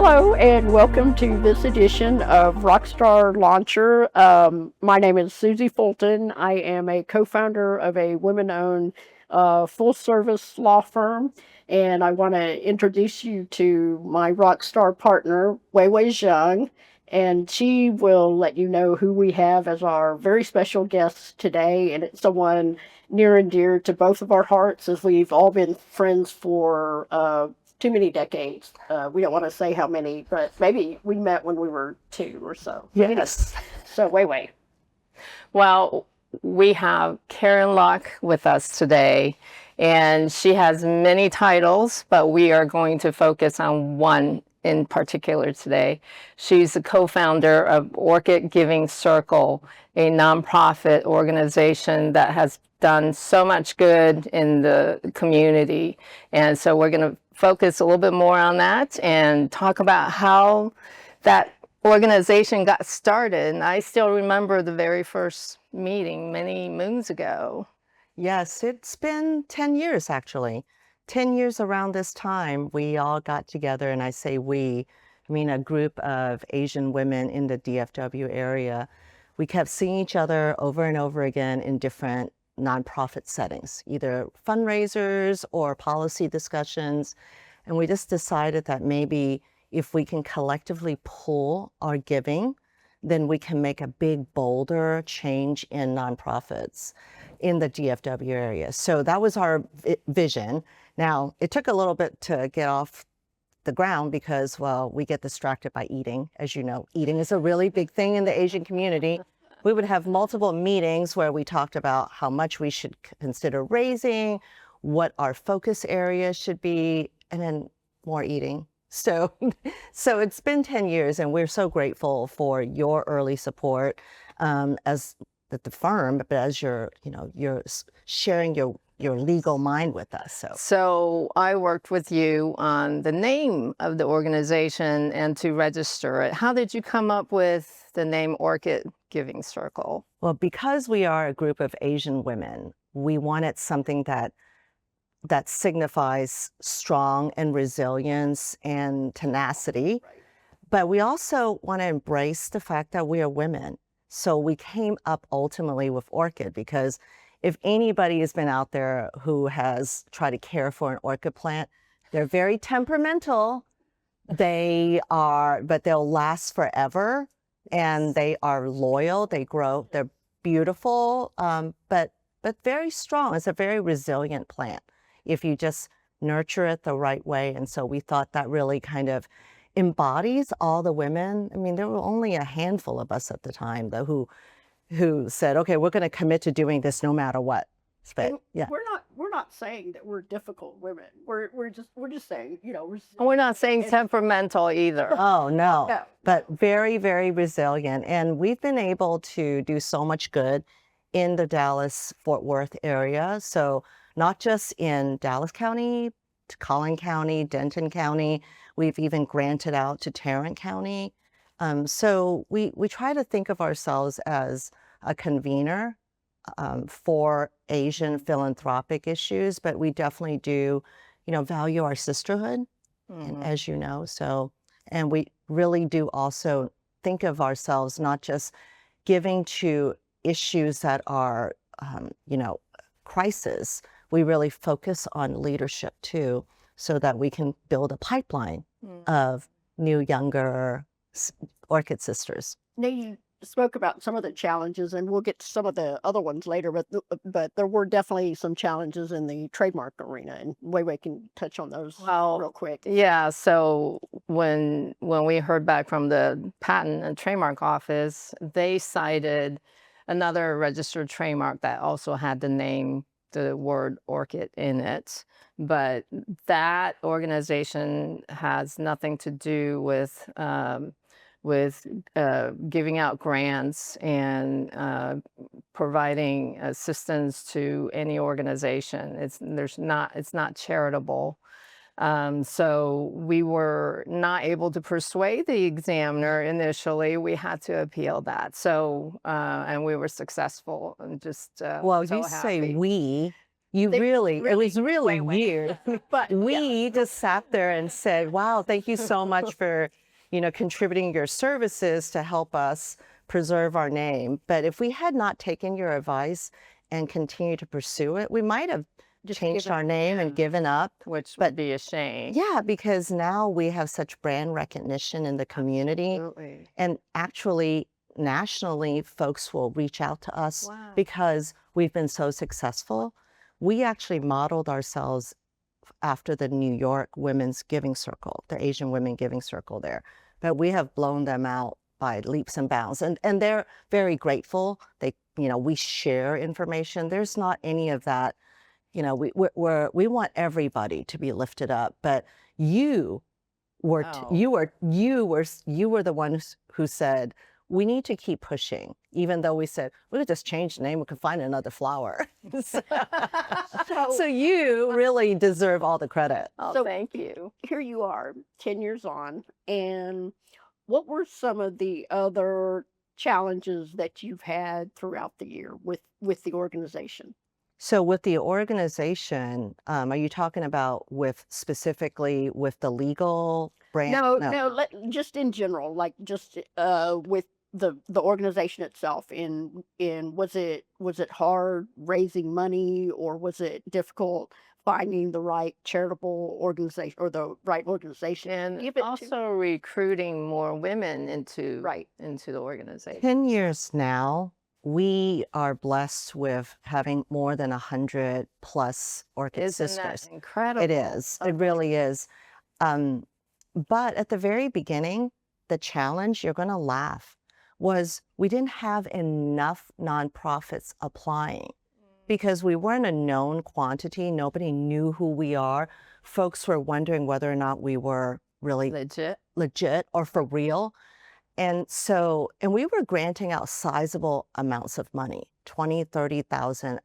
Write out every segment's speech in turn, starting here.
Hello and welcome to this edition of Rockstar Launcher. My name is Suzy Fulton. I am a co-founder of a women-owned full-service law firm, and I want to introduce you to my Rockstar partner, Wei Wei Jeang, and she will let you know who we have as our very special guest today, and it's someone near and dear to both of our hearts as we've all been friends for too many decades. We don't want to say how many, but maybe we met when we were 2 or so. Yes. So, Wei Wei. Well, we have Caren with us today, and she has many titles, but we are going to focus on one in particular today. She's the co-founder of Orchid Giving Circle, a nonprofit organization that has done so much good in the community. And so we're going to focus a little bit more on that and talk about how that organization got started. And I still remember the very first meeting many moons ago. Yes, it's been 10 years actually. 10 years around this time, we all got together, and I say we, I mean a group of Asian women in the DFW area. We kept seeing each other over and over again in different nonprofit settings, either fundraisers or policy discussions. And we just decided that maybe if we can collectively pull our giving, then we can make a big, bolder change in nonprofits in the DFW area. So that was our vision. Now, it took a little bit to get off the ground because, well, we get distracted by eating. As you know, eating is a really big thing in the Asian community. We would have multiple meetings where we talked about how much we should consider raising, what our focus areas should be, and then more eating. So it's been 10 years, and we're so grateful for your early support as the firm, but as you're sharing your legal mind with us. So I worked with you on the name of the organization and to register it. How did you come up with the name Orchid Giving Circle? Well, because we are a group of Asian women, we wanted something that signifies strong and resilience and tenacity. Right. But we also want to embrace the fact that we are women. So we came up ultimately with Orchid because if anybody has been out there who has tried to care for an orchid plant, they're very temperamental. But they'll last forever, and they are loyal. They grow. They're beautiful, but very strong. It's a very resilient plant if you just nurture it the right way. And so we thought that really kind of embodies all the women. I mean, there were only a handful of us at the time, though, who said, okay, we're going to commit to doing this no matter what. But yeah, we're not saying that we're difficult women. We're just saying, we're not saying temperamental either. Oh no. No, but very, very resilient. And we've been able to do so much good in the Dallas-Fort Worth area. So not just in Dallas County, Collin County, Denton County. We've even granted out to Tarrant County. So we try to think of ourselves as a convener for Asian philanthropic issues, but we definitely do, value our sisterhood, and, as you know. So, and we really do also think of ourselves not just giving to issues that are, crisis. We really focus on leadership too, so that we can build a pipeline of new, younger Orchid sisters. Now, you spoke about some of the challenges, and we'll get to some of the other ones later, but there were definitely some challenges in the trademark arena, and Wei Wei can touch on those real quick. Yeah, so when we heard back from the Patent and Trademark Office, they cited another registered trademark that also had the word orchid in it, but that organization has nothing to do with giving out grants and providing assistance to any organization. It's not charitable. So we were not able to persuade the examiner initially. We had to appeal that. So and we were successful, and just well, so you happy. say we. You really, it was really Wei Wei. weird. But We just sat there and said, wow, thank you so much for, contributing your services to help us preserve our name. But if we had not taken your advice and continued to pursue it, we might have Just changed given our name and given up. Which But would be a shame. yeah, because now we have such brand recognition in the community. Absolutely. And actually, nationally, folks will reach out to us Wow. because we've been so successful. We actually modeled ourselves after the New York Women's Giving Circle, the Asian Women Giving Circle there. But we have blown them out by leaps and bounds. And they're very grateful. They, we share information. There's not any of that. We want everybody to be lifted up. But you were the ones who said, we need to keep pushing, even though we said, we could just change the name, we could find another flower. So you really deserve all the credit. Oh, So- thank you. here you are, 10 years on, and what were some of the other challenges that you've had throughout the year with the organization? So with the organization, are you talking about specifically with the legal brand? No, just in general, like just with the organization itself. In was it hard raising money, or was it difficult finding the right charitable organization or the right organization to And give it to? also recruiting more women into Right. into the organization. 10 years now, we are blessed with having more than 100 plus Orchid Isn't sisters. that incredible? It is. It really is. But at the very beginning, the challenge, you're going to laugh, was we didn't have enough nonprofits applying because we weren't a known quantity. Nobody knew who we are. Folks were wondering whether or not we were really legit or for real. And we were granting out sizable amounts of money, 20, 30,000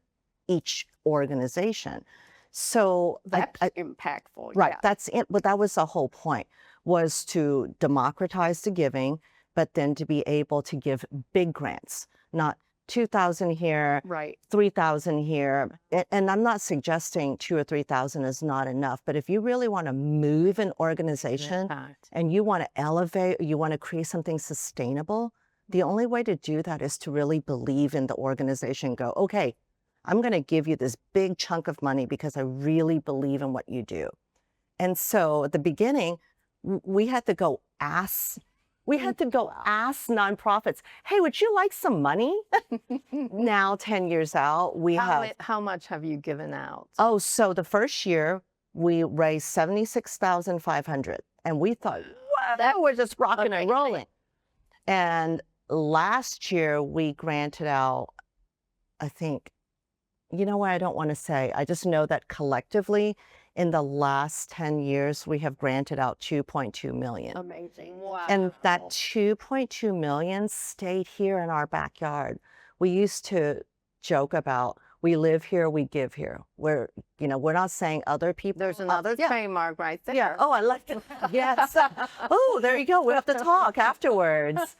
each organization. So That's impactful. right, Yeah. that's it. But that was the whole point, was to democratize the giving, but then to be able to give big grants, not 2,000 here, Right. 3,000 here. And I'm not suggesting 2,000 or 3,000 is not enough, but if you really want to move an organization Impact. and you want to elevate, or you want to create something sustainable, the only way to do that is to really believe in the organization. Go, okay, I'm going to give you this big chunk of money because I really believe in what you do. And so at the beginning, we had to go ask. We had to go ask nonprofits, hey, would you like some money? Now, 10 years out, we have. How much have you given out? Oh, so the first year we raised $76,500, and we thought, wow, that was just rocking and rolling. And last year we granted out, I think, you know what, I don't want to say. I just know that collectively, in the last 10 years, we have granted out $2.2 million. Amazing. Wow. And that $2.2 million stayed here in our backyard. We used to joke about, we live here, we give here. We're not saying other people. There's another trademark right there. Yeah. Oh, I like it. Yes. Oh, there you go. We have to talk afterwards.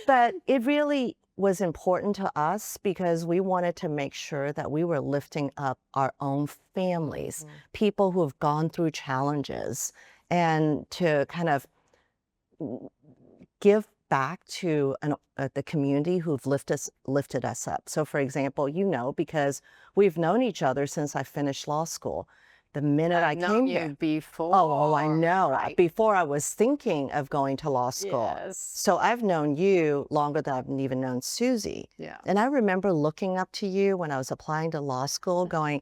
But it really was important to us because we wanted to make sure that we were lifting up our own families, people who have gone through challenges, and to kind of give back to the community who've lifted us up. So for example, because we've known each other since I finished law school. The minute I came here. Before. Oh, I know. Right. Before I was thinking of going to law school. Yes. So I've known you longer than I've even known Suzy. Yeah. And I remember looking up to you when I was applying to law school going,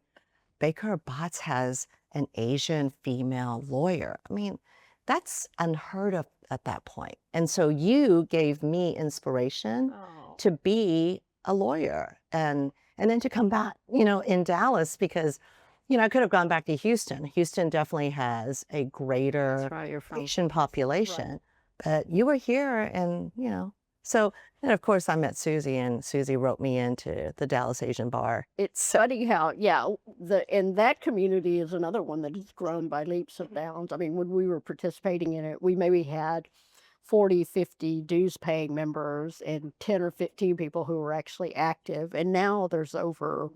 Baker Botts has an Asian female lawyer. I mean, that's unheard of at that point. And so you gave me inspiration to be a lawyer and then to come back, in Dallas because, I could have gone back to Houston. Houston definitely has a greater That's right, you're from Asian population. But you were here and, so, and of course I met Suzy and Suzy wrote me into the Dallas Asian Bar. It's funny how, and that community is another one that has grown by leaps and bounds. I mean, when we were participating in it, we maybe had 40, 50 dues paying members and 10 or 15 people who were actually active. And now there's over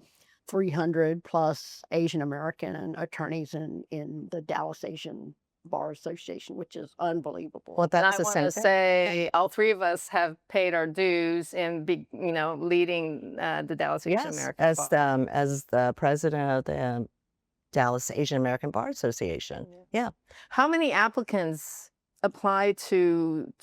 300 plus Asian American attorneys in the Dallas Asian Bar Association, which is unbelievable. Well, And that's I the want same to thing. say all three of us have paid our dues in, leading the Dallas Asian Yes, American Bar. as the president of the Dallas Asian American Bar Association. Yeah. How many applicants apply to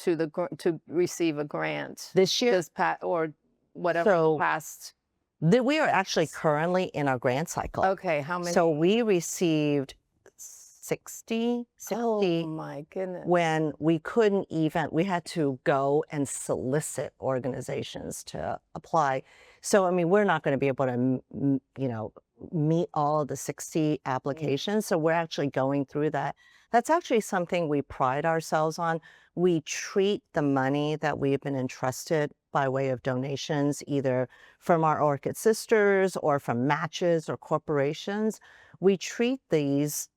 receive a grant This year, this or whatever so past? we are actually currently in our grant cycle. Okay, how many? So we received 60 Oh my goodness. when we couldn't even, we had to go and solicit organizations to apply. So, I mean, we're not going to be able to, meet all of the 60 applications. So we're actually going through that. That's actually something we pride ourselves on. We treat the money that we've been entrusted by way of donations, either from our Orchid sisters or from matches or corporations. We treat these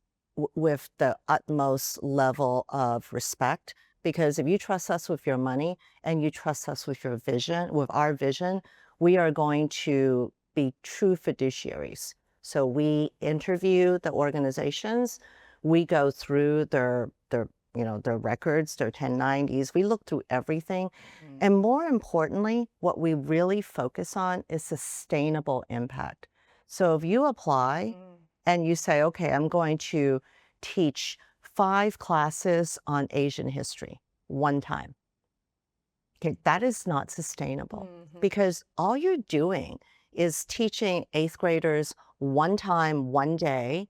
with the utmost level of respect, because if you trust us with your money and you trust us with your vision, with our vision, we are going to be true fiduciaries. So we interview the organizations, we go through their records, their 1090s, we look through everything. And more importantly, what we really focus on is sustainable impact. So if you apply and you say, okay, I'm going to teach 5 classes on Asian history one time. Okay, that is not sustainable, because all you're doing is teaching 8th graders one time, one day.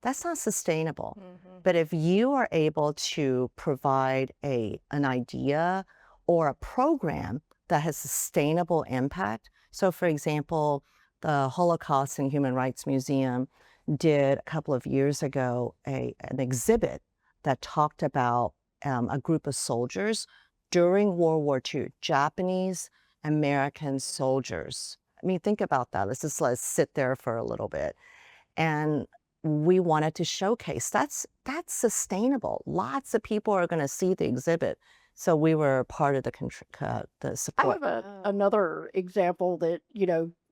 That's not sustainable. But if you are able to provide an idea or a program that has sustainable impact. So for example, the Holocaust and Human Rights Museum did a couple of years ago an exhibit that talked about a group of soldiers during World War II, Japanese American soldiers. I mean, think about that. Let's sit there for a little bit. And we wanted to showcase that's sustainable. Lots of people are going to see the exhibit. So we were part of the support. I have another example that,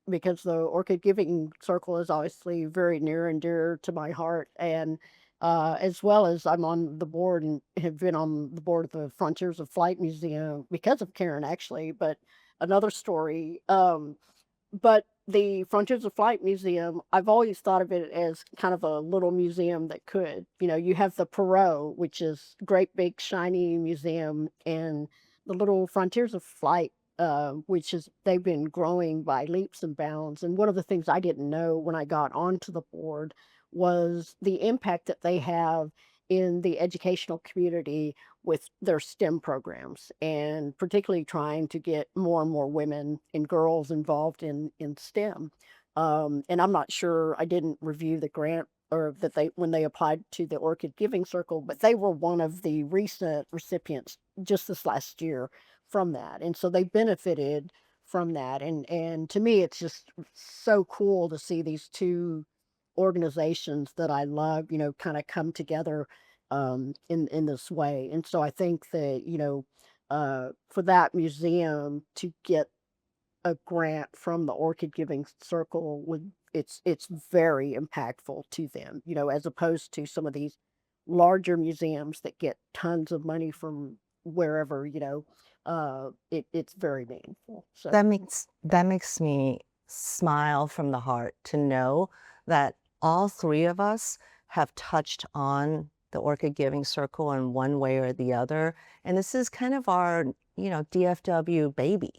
because the Orchid Giving Circle is obviously very near and dear to my heart. And as well as I'm on the board and have been on the board of the Frontiers of Flight Museum because of Caren, actually. But another story. But the Frontiers of Flight Museum, I've always thought of it as kind of a little museum that could. You have the Perot, which is great big shiny museum, and the little Frontiers of Flight, which is they've been growing by leaps and bounds. And one of the things I didn't know when I got onto the board was the impact that they have in the educational community with their STEM programs, and particularly trying to get more and more women and girls involved in STEM. And I'm not sure, I didn't review the grant or that when they applied to the Orchid Giving Circle, but they were one of the recent recipients just this last year from that. And so they benefited from that. And to me, it's just so cool to see these two organizations that I love, kind of come together in this way. And so I think that, for that museum to get a grant from the Orchid Giving Circle it's very impactful to them, as opposed to some of these larger museums that get tons of money from wherever, it's very meaningful. So That makes me smile from the heart to know that all 3 of us have touched on the Orchid Giving Circle in one way or the other. And this is kind of our, DFW baby.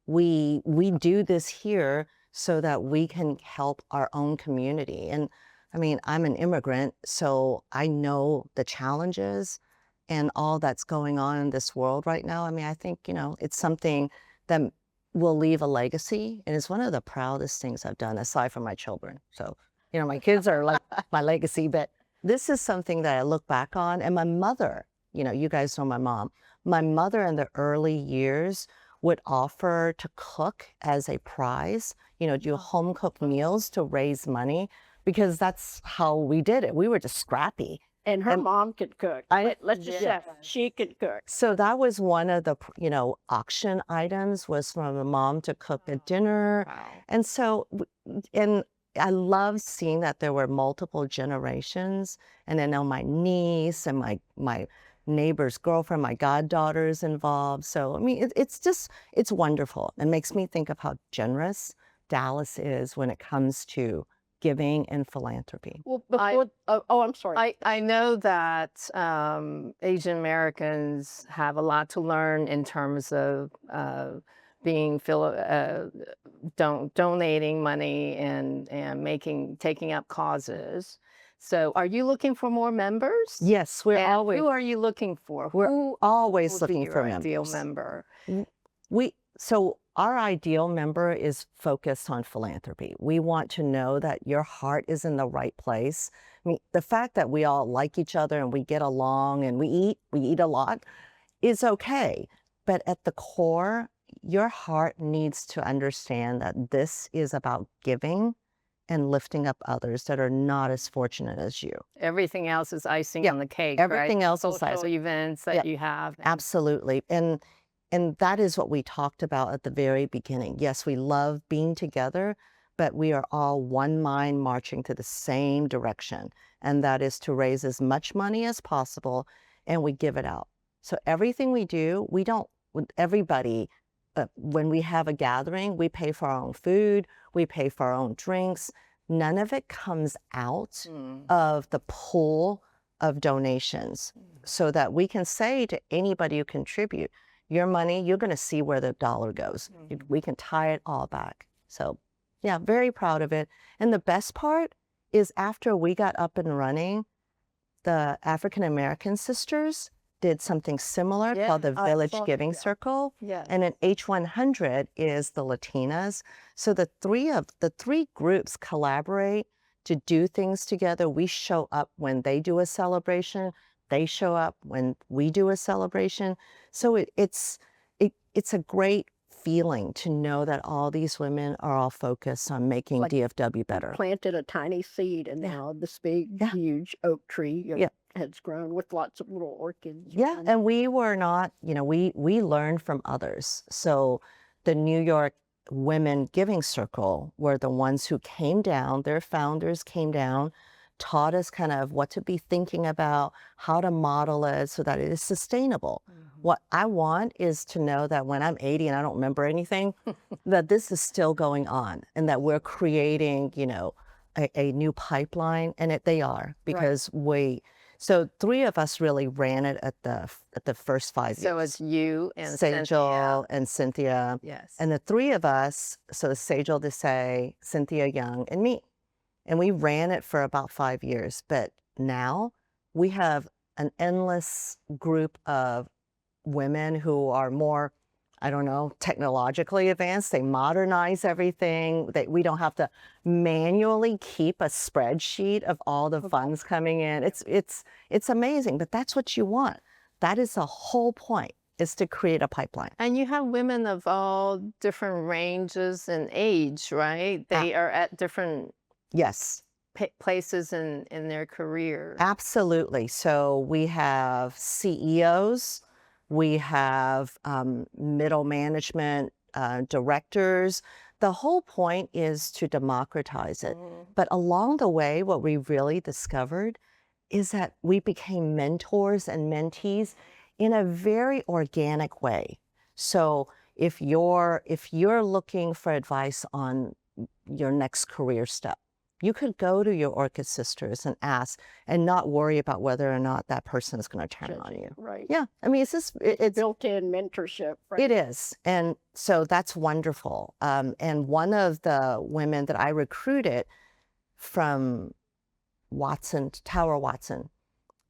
We do this here so that we can help our own community. And I mean, I'm an immigrant, so I know the challenges and all that's going on in this world right now. I mean, I think, it's something that will leave a legacy. And it's one of the proudest things I've done, aside from my children. So, my kids are like my legacy, but this is something that I look back on. And my mother, you guys know my mom. My mother in the early years would offer to cook as a prize, do home cooked meals to raise money, because that's how we did it. We were just scrappy. And her mom could cook. Let's just say she could cook. So that was one of the, auction items, was from a mom to cook a dinner. Wow. And so, and I love seeing that there were multiple generations, and I know my niece and my neighbor's girlfriend, my goddaughter's involved. So I mean, it's wonderful. It makes me think of how generous Dallas is when it comes to giving and philanthropy. Well, before, I'm sorry. I know that Asian Americans have a lot to learn in terms of being donating money and taking up causes. So, are you looking for more members? Yes, we're And always who are you looking for? we're Who always would be looking your for ideal members. member? So our ideal member is focused on philanthropy. We want to know that your heart is in the right place. I mean, the fact that we all like each other and we get along and we eat a lot is okay. But at the core, your heart needs to understand that this is about giving and lifting up others that are not as fortunate as you. Everything else is icing Yeah, on the cake, everything right? else is Social icing. events that Yeah, you have. absolutely. And that is what we talked about at the very beginning. Yes, we love being together, but we are all one mind marching to the same direction. And that is to raise as much money as possible, and we give it out. So everything we do, we don't, everybody, when we have a gathering, we pay for our own food, we pay for our own drinks. None of it comes out of the pool of donations, so that we can say to anybody who contribute, your money, you're going to see where the dollar goes. We can tie it all back. So yeah, very proud of it. And the best part is after we got up and running, the African American sisters did something similar called the Village Giving Circle. Yes. And an H100 is the Latinas. So the three groups collaborate to do things together. We show up when they do a celebration. They show up when we do a celebration. So it's a great feeling to know that all these women are all focused on making DFW better. Planted a tiny seed, and now this big, huge oak tree has grown with lots of little orchids. Yeah, and we were not, we learned from others. So the New York Women Giving Circle were the ones who came down, their founders came down, taught us kind of what to be thinking about, how to model it so that it is sustainable. What I want is to know that when I'm 80 and I don't remember anything, that this is still going on and that we're creating, a new pipeline, and they are, because so three of us really ran it at the first 5 years. So it's you and Sejal and Cynthia. Yes. And the three of us, so Sejal Desai, Cynthia Young, and me. And we ran it for about 5 years. But now we have an endless group of women who are more, I don't know, technologically advanced. They modernize everything. We don't have to manually keep a spreadsheet of all the funds coming in. It's amazing, but that's what you want. That is the whole point, is to create a pipeline. And you have women of all different ranges and age, right? They are at different places in their career. Absolutely. So we have CEOs, we have middle management directors. The whole point is to democratize it. But along the way, what we really discovered is that we became mentors and mentees in a very organic way. So if you're looking for advice on your next career step, you could go to your Orchid sisters and ask, and not worry about whether or not that person is going to turn on you. Right. Yeah. I mean, it's built-in mentorship. Right? It is. And so that's wonderful. And one of the women that I recruited from Tower Watson,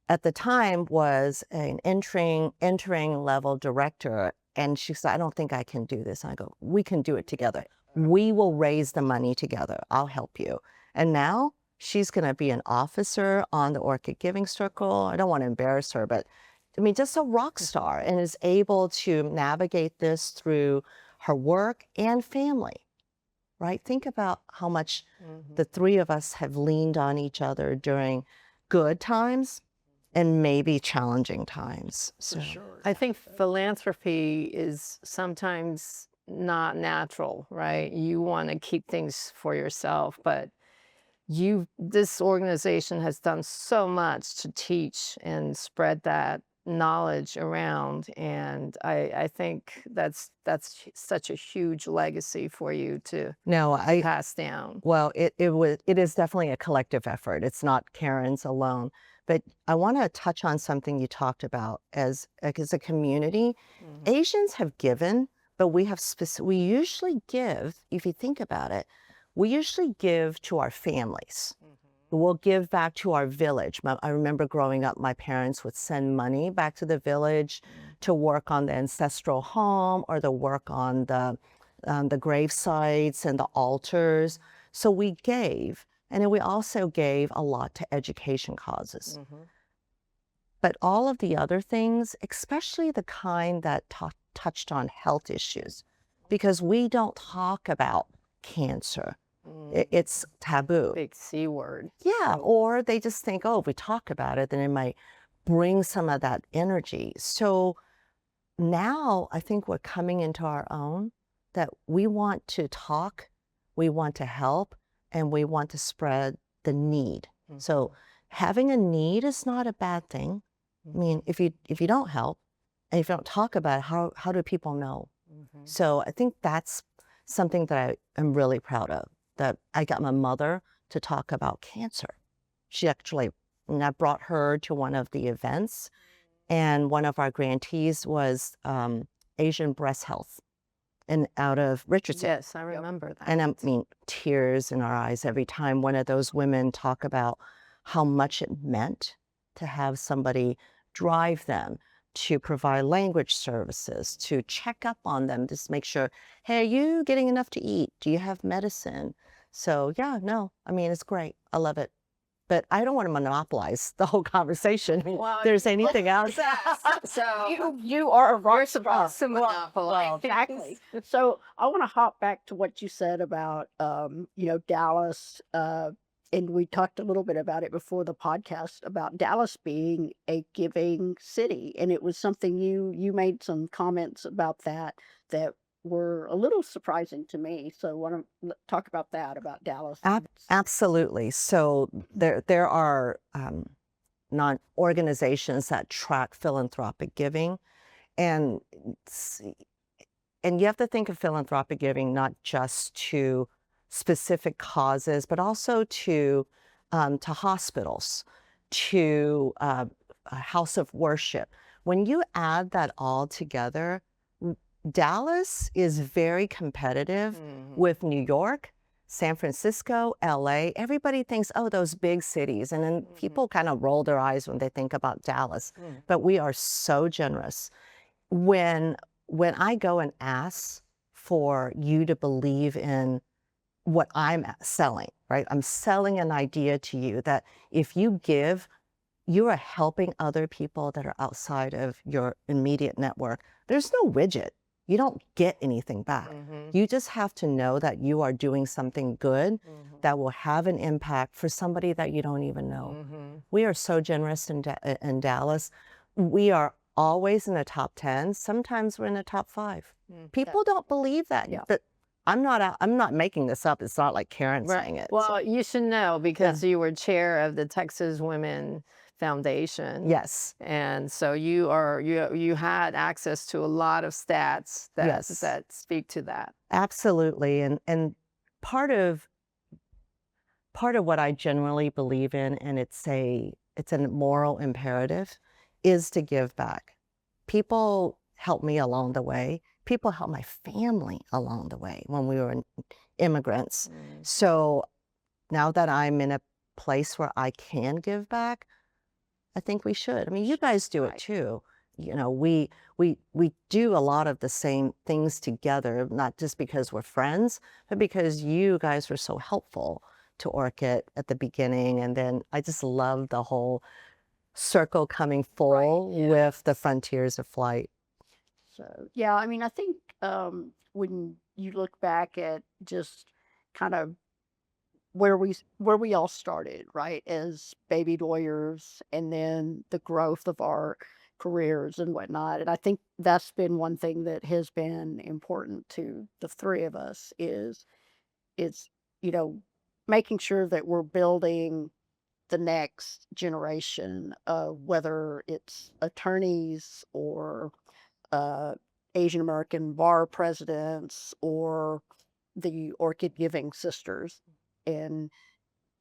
at the time was an entering level director. And she said, I don't think I can do this. And I go, we can do it together. We will raise the money together. I'll help you. And now she's going to be an officer on the Orchid Giving Circle. I don't want to embarrass her, but I mean, just a rock star, and is able to navigate this through her work and family, right? Think about how much the three of us have leaned on each other during good times and maybe challenging times. So I think philanthropy is sometimes not natural, right? You want to keep things for yourself, but this organization has done so much to teach and spread that knowledge around, and I think that's such a huge legacy for you to No, pass down. well, it is definitely a collective effort. It's not Karen's alone. But I want to touch on something you talked about as a community. Asians have given, but we usually give, if you think about it, we usually give to our families. We'll give back to our village. I remember growing up, my parents would send money back to the village to work on the ancestral home or to work on the grave sites and the altars. So we gave, and then we also gave a lot to education causes. But all of the other things, especially the kind that touched on health issues, because we don't talk about cancer. It's taboo. Big C word. Yeah, or they just think, oh, if we talk about it, then it might bring some of that energy. So now I think we're coming into our own, that we want to talk, we want to help, and we want to spread the need. So having a need is not a bad thing. I mean, if you don't help and if you don't talk about it, how do people know? So I think that's something that I am really proud of, that I got my mother to talk about cancer. She actually, and I brought her to one of the events, and one of our grantees was Asian Breast Health, and out of Richardson. Yes, I remember that. And I mean, tears in our eyes every time one of those women talk about how much it meant to have somebody drive them, to provide language services, to check up on them, just make sure, hey, are you getting enough to eat? Do you have medicine? So yeah, no, I mean, it's great. I love it. But I don't want to monopolize the whole conversation. I mean, Well, if there's anything else. So You are a rock star. supposed to monopolize. Well, exactly. So I want to hop back to what you said about, Dallas. And we talked a little bit about it before the podcast about Dallas being a giving city, and it was something you made some comments about that were a little surprising to me. So I want to talk about that, about Dallas. Absolutely. So there are non-organizations that track philanthropic giving, and you have to think of philanthropic giving not just to specific causes, but also to hospitals, to a house of worship. When you add that all together, Dallas is very competitive with New York, San Francisco, LA. Everybody thinks, oh, those big cities. And then people kind of roll their eyes when they think about Dallas. But we are so generous. When I go and ask for you to believe in what I'm selling, right? I'm selling an idea to you that if you give, you are helping other people that are outside of your immediate network. There's no widget. You don't get anything back. You just have to know that you are doing something good that will have an impact for somebody that you don't even know. We are so generous in Dallas. We are always in the top 10. Sometimes we're in the top 5. People don't believe that. But I'm not making this up. It's not like Caren saying it. Well, you should know because you were chair of the Texas Women Foundation. Yes. And so you had access to a lot of stats that speak to that. Absolutely. And part of what I generally believe in, and it's a moral imperative, is to give back. People helped me along the way. People helped my family along the way when we were immigrants. So now that I'm in a place where I can give back, I think we should. I mean, you guys do it too. You know, we do a lot of the same things together, not just because we're friends, but because you guys were so helpful to Orchid at the beginning. And then I just love the whole circle coming full with the frontiers of flight. So, yeah, I mean, I think when you look back at just kind of where we all started, right, as baby lawyers, and then the growth of our careers and whatnot, and I think that's been one thing that has been important to the three of us is, you know, making sure that we're building the next generation, whether it's attorneys or uh, Asian American bar presidents or the Orchid Giving Sisters. And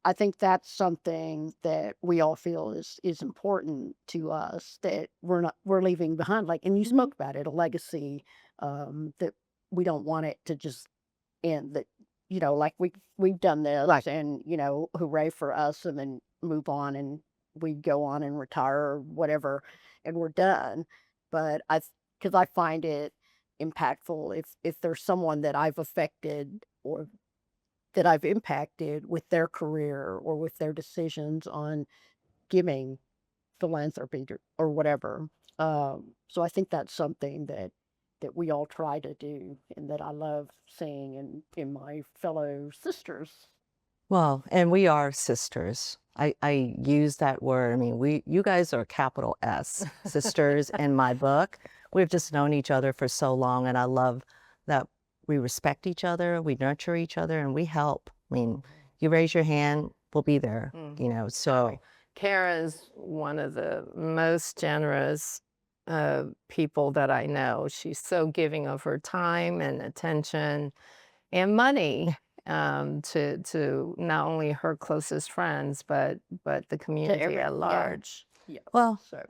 I think that's something that we all feel is important to us, that we're leaving behind, like, and you spoke about it, a legacy, that we don't want it to just end, that, like we've done this, Right. and hooray for us, and then move on, and we go on and retire or whatever, and we're done. But because I find it impactful, if there's someone that I've affected or that I've impacted with their career or with their decisions on giving philanthropy or whatever. So I think that's something that we all try to do, and that I love seeing in my fellow sisters. Well, and we are sisters. I use that word. I mean, you guys are capital S, sisters in my book. We've just known each other for so long, and I love that we respect each other, we nurture each other, and we help. I mean, you raise your hand, we'll be there, so. Karen's one of the most generous people that I know. She's so giving of her time and attention and money to not only her closest friends, but the community at large. Yeah. Well, So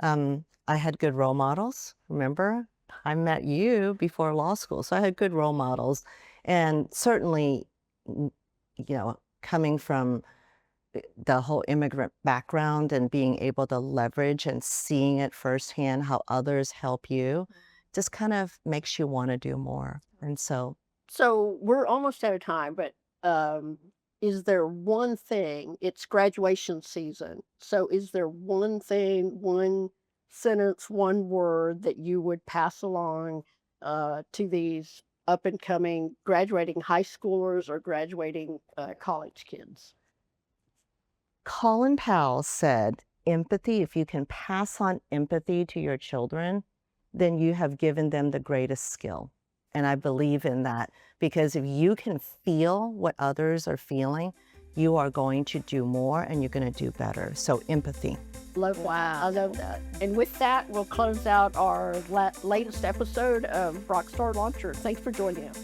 I had good role models. Remember, I met you before law school, so I had good role models. And certainly, coming from the whole immigrant background and being able to leverage and seeing it firsthand how others help you just kind of makes you want to do more. And so, we're almost out of time, but is there one thing? It's graduation season. So is there one thing, one sentence, one word that you would pass along to these up and coming graduating high schoolers or graduating college kids? Colin Powell said, empathy, if you can pass on empathy to your children, then you have given them the greatest skill. And I believe in that, because if you can feel what others are feeling, you are going to do more and you're going to do better. So empathy. Love that. Wow. I love that. And with that, we'll close out our latest episode of Rockstar Launcher. Thanks for joining us.